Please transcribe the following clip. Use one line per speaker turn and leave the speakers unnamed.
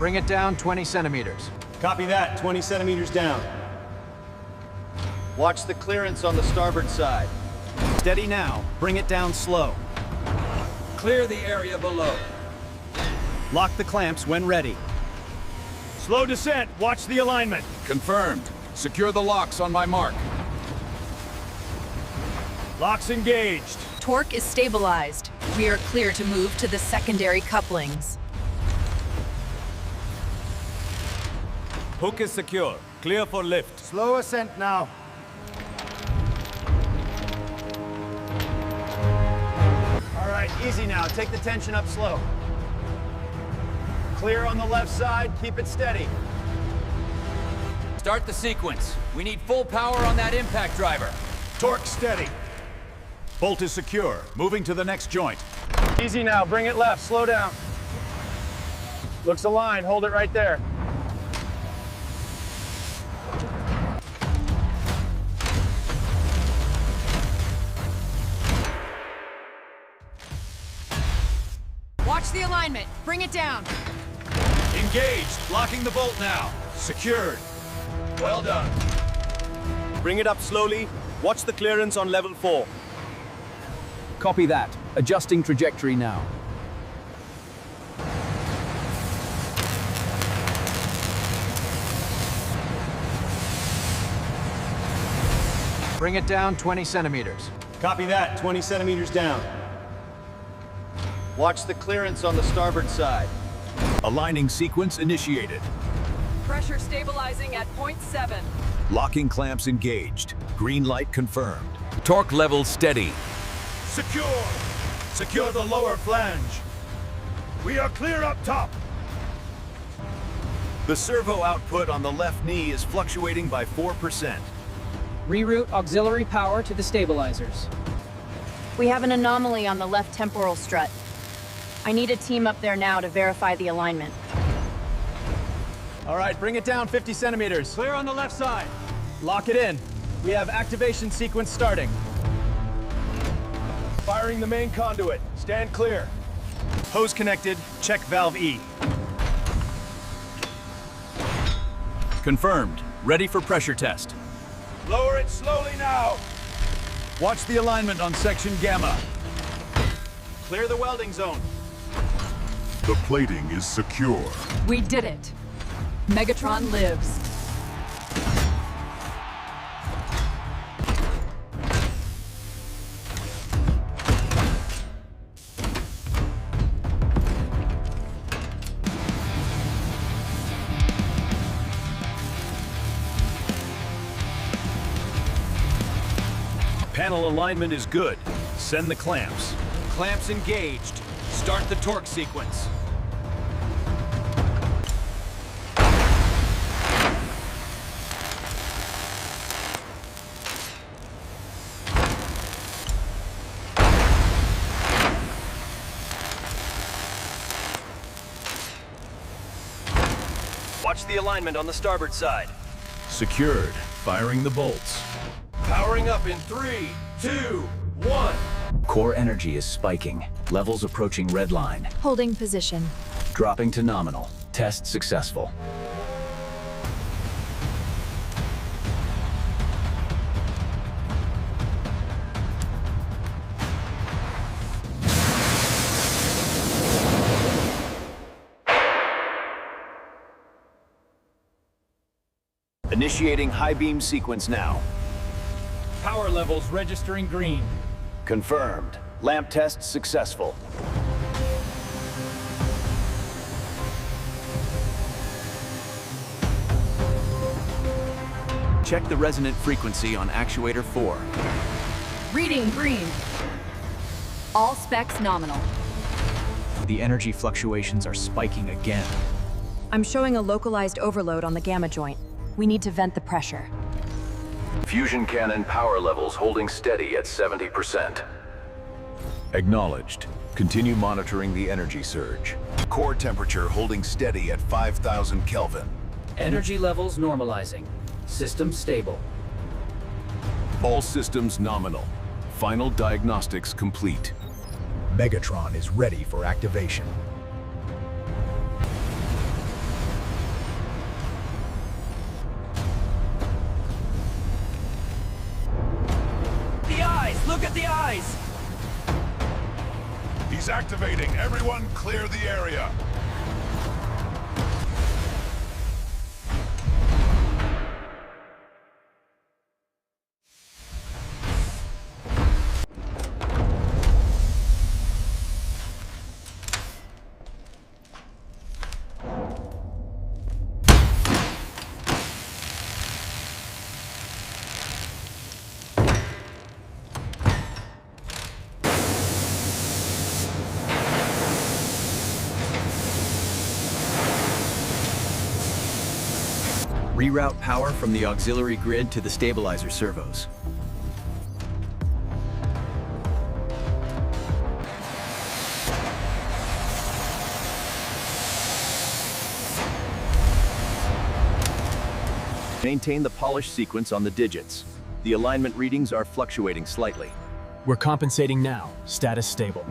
Bring it down 20 centimeters.
Copy that, 20 centimeters down.
Watch the clearance on the starboard side.
Steady now, bring it down slow.
Clear the area below.
Lock the clamps when ready. Slow descent, watch the alignment.
Confirmed. Secure the locks on my mark.
Locks engaged.
Torque is stabilized. We are clear to move to the secondary couplings.
Hook is secure. Clear for lift.
Slow ascent now. All right, easy now. Take the tension up slow. Clear on the left side. Keep it steady.
Start the sequence. We need full power on that impact driver.
Torque steady. Bolt is secure. Moving to the next joint.
Easy now. Bring it left. Slow down. Looks aligned. Hold it right there.
Watch the alignment. Bring it down.
Engaged. Locking the bolt now. Secured. Well done.
Bring it up slowly. Watch the clearance on level 4.
Copy that. Adjusting trajectory now. Bring it down 20 centimeters.
Copy that, 20 centimeters down.
Watch the clearance on the starboard side.
Aligning sequence initiated.
Pressure stabilizing at 0.7.
Locking clamps engaged. Green light confirmed.
Torque level steady.
Secure! Secure the lower flange. We are clear up top.
The servo output on the left knee is fluctuating by 4%.
Reroute auxiliary power to the stabilizers.
We have an anomaly on the left temporal strut. I need a team up there now to verify the alignment.
All right, bring it down 50 centimeters.
Clear on the left side.
Lock it in. We have activation sequence starting.
Firing the main conduit. Stand clear. Hose connected. Check valve E.
Confirmed. Ready for pressure test.
Lower it slowly now.
Watch the alignment on section gamma.
Clear the welding zone.
The plating is secure.
We did it. Megatron lives.
Panel alignment is good. Send the clamps.
Clamps engaged. Start the torque sequence.
Watch the alignment on the starboard side.
Secured. Firing the bolts.
Powering up in 3, 2, 1.
Core energy is spiking. Levels approaching red line.
Holding position.
Dropping to nominal. Test successful.
Initiating high beam sequence now.
Power levels registering green.
Confirmed. Lamp test successful.
Check the resonant frequency on actuator 4.
Reading green. All specs nominal.
The energy fluctuations are spiking again.
I'm showing a localized overload on the gamma joint. We need to vent the pressure.
Fusion cannon power levels holding steady at 70%. Acknowledged. Continue monitoring the energy surge. Core temperature holding steady at 5,000 Kelvin.
Energy levels normalizing. System stable.
All systems nominal. Final diagnostics complete.
Megatron is ready for activation.
eyes!
He's activating. Everyone clear the area.
Reroute power from the auxiliary grid to the stabilizer servos. Maintain the polish sequence on the digits. The alignment readings are fluctuating slightly.
We're compensating now. Status stable.